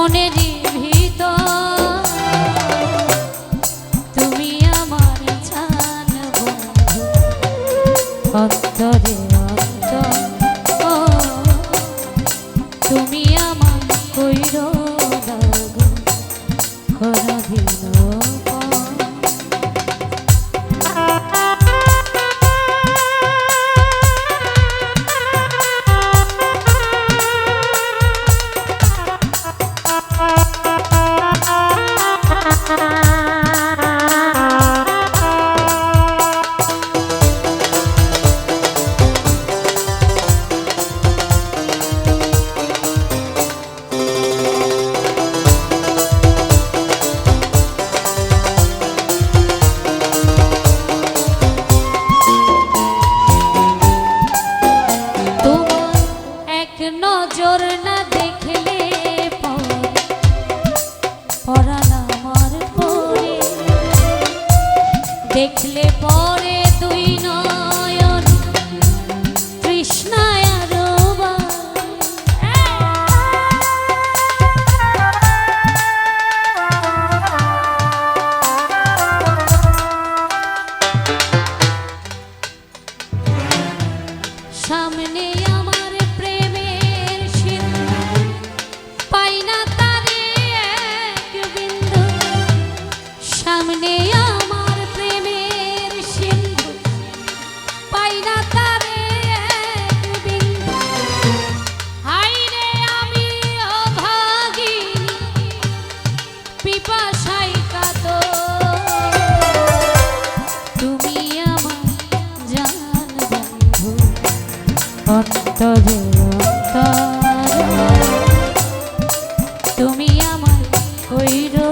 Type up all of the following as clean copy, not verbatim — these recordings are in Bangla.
মনেরই ভিতর তুমি আমার জান বন্ধু অন্তরে অন্তর তুমি আমার কইরো লাগো কোনদিন নজর না দেখলে পরাণ আমার পরে দেখলে পরে দুই নয়ন তৃষ্ণায় আরো সামনে আমার প্রেমের সিন্ধু পাই না তারে এক বিন্দু হায় রে আমি অভাগিনী পিপাসায় কাতর তুমি আমার জান বন্ধু অন্তরে অন্তর তুমি আমার কইরো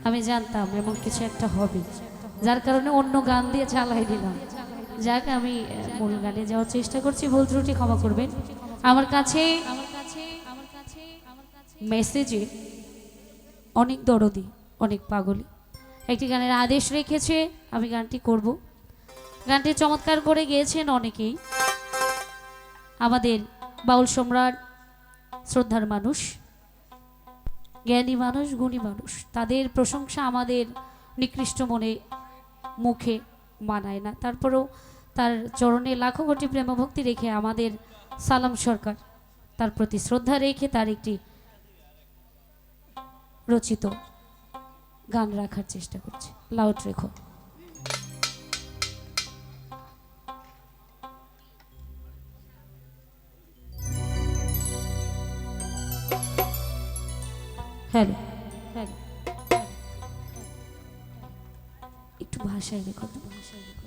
আমি জানতাম এমন কিছু একটা হবে, যার কারণে অন্য গান দিয়ে চালাই দিলাম। যাক, আমি মূল গানে যাওয়ার চেষ্টা করছি, ভুল ত্রুটি ক্ষমা করবেন। আমার কাছে মেসেজে অনেক দরদি, অনেক পাগলি একটি গানের আদেশ রেখেছে, আমি গানটি করব। গানটি চমৎকার করে গেয়েছেন অনেকেই, আমাদের বাউল সম্রাট, শ্রদ্ধার মানুষ, জ্ঞানী মানুষ, গুণী মানুষ, তাদের প্রশংসা আমাদের নিকৃষ্ট মনে মুখে মানায় না। তারপরেও তার চরণে লাখো কোটি প্রেম ভক্তি রেখে আমাদের সালাম সরকার তার প্রতি শ্রদ্ধা রেখে তার একটি রচিত গান রাখার চেষ্টা করছে। লাউড রেখো। হ্যালো হ্যালো, একটু ভাষায় রেখো, ভাষায় রেখো।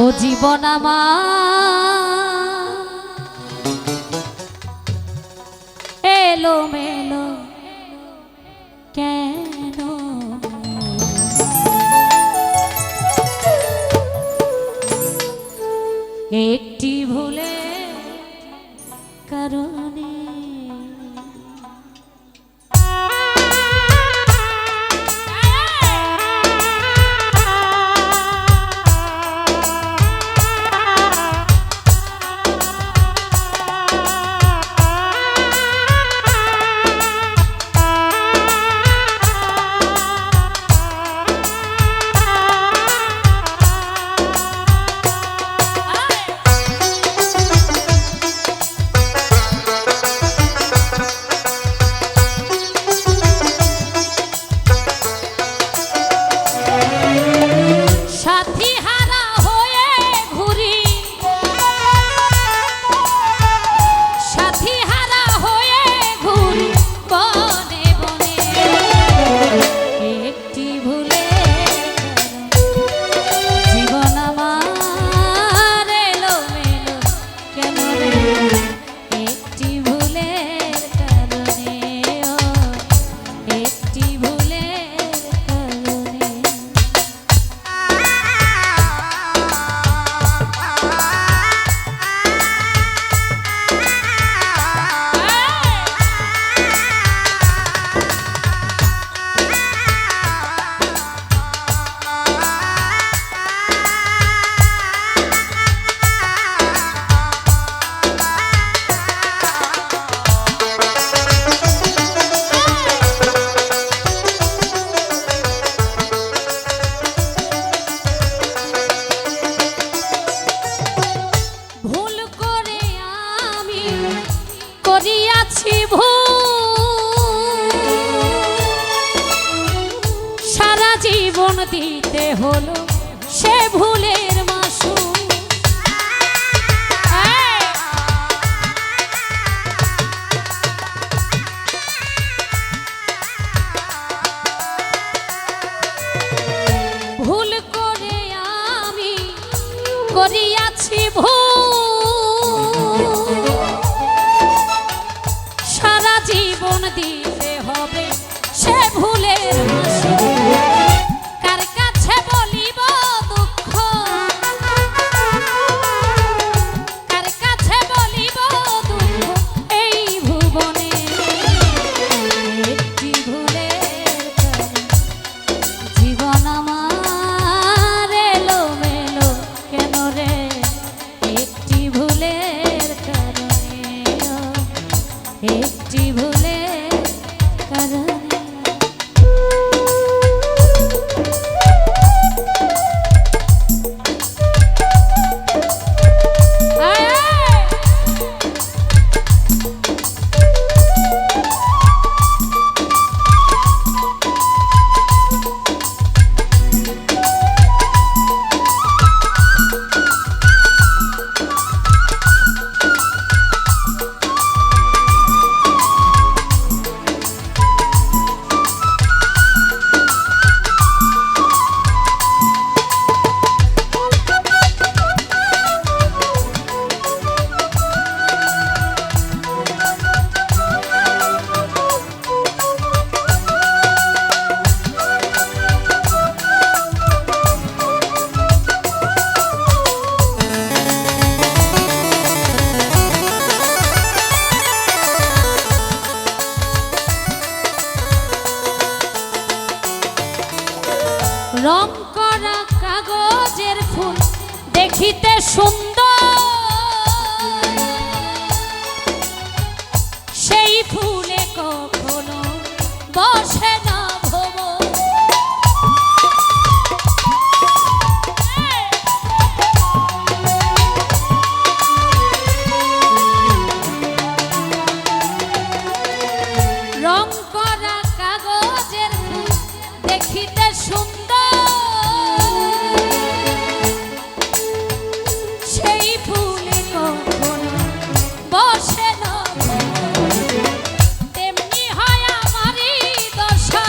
ও জীবন আমার এলো মেলো কেন, একটি ভুলে কারণে করিয়াছি ভুল সারা জীবন দিতে হলো সে ভুলের মাসুল। ভুল করে আমি করিয়াছি ভুল সারা জীবন দিতে হবে সে ভুলের মাসুল। কার কাছে বলিব দুঃখ, কার কাছে বলিব দুঃখ এই ভুবনে একটি ভুলের কারণে জীবন আমার এলোমেলো কেন রে, একটি ভুলের কারণে, একটি ভুলের কারণে। রং করা কাগজের ফুল দেখিতে সুন্দর, সেই ফুলে কখনো বসে না ভ্রমর। রং করা কাগজের ফুল দেখিতে সুন্দর, সেই ফুলে কখনো বসে না তেমনি হয় আমারই দশা,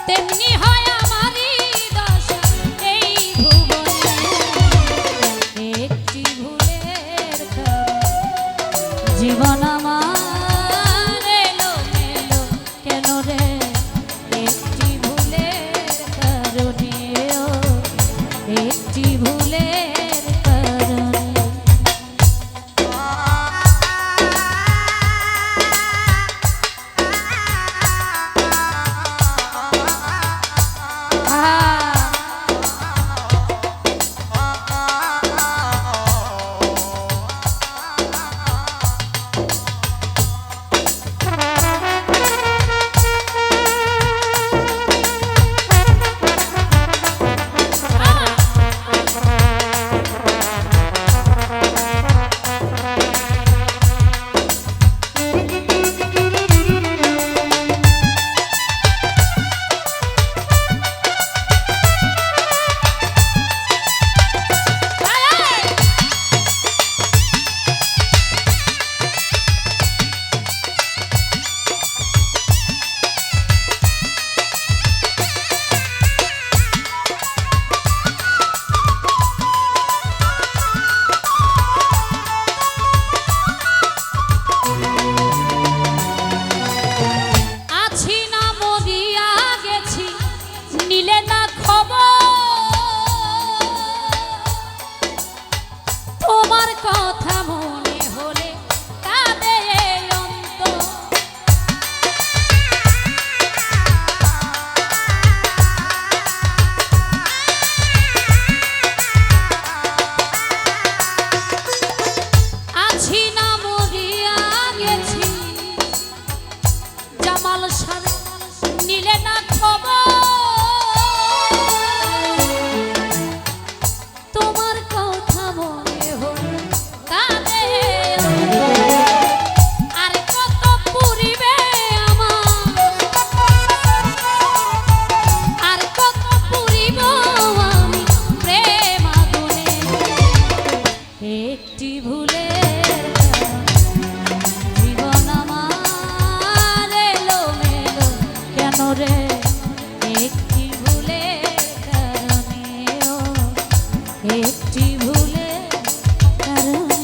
তেমনি হয় আমারই দশা এই ভুবনে একটি ভুলের কারণে জীবন আমার এলোমেলো কেন রে, একটি ভুলের কারণে, একটি ভুলের কারণে। একটি ভুলের জীবন আমার এলোমেলো কেন রে একটি ভুলের কারণে ও একটি ভুলের কারণে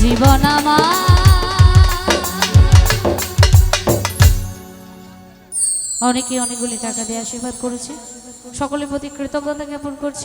জীবন আমার অনেকে অনেকগুলি টাকা দিয়ে আশীর্বাদ করেছে সকলের প্রতি কৃতজ্ঞতা জ্ঞাপন করছি।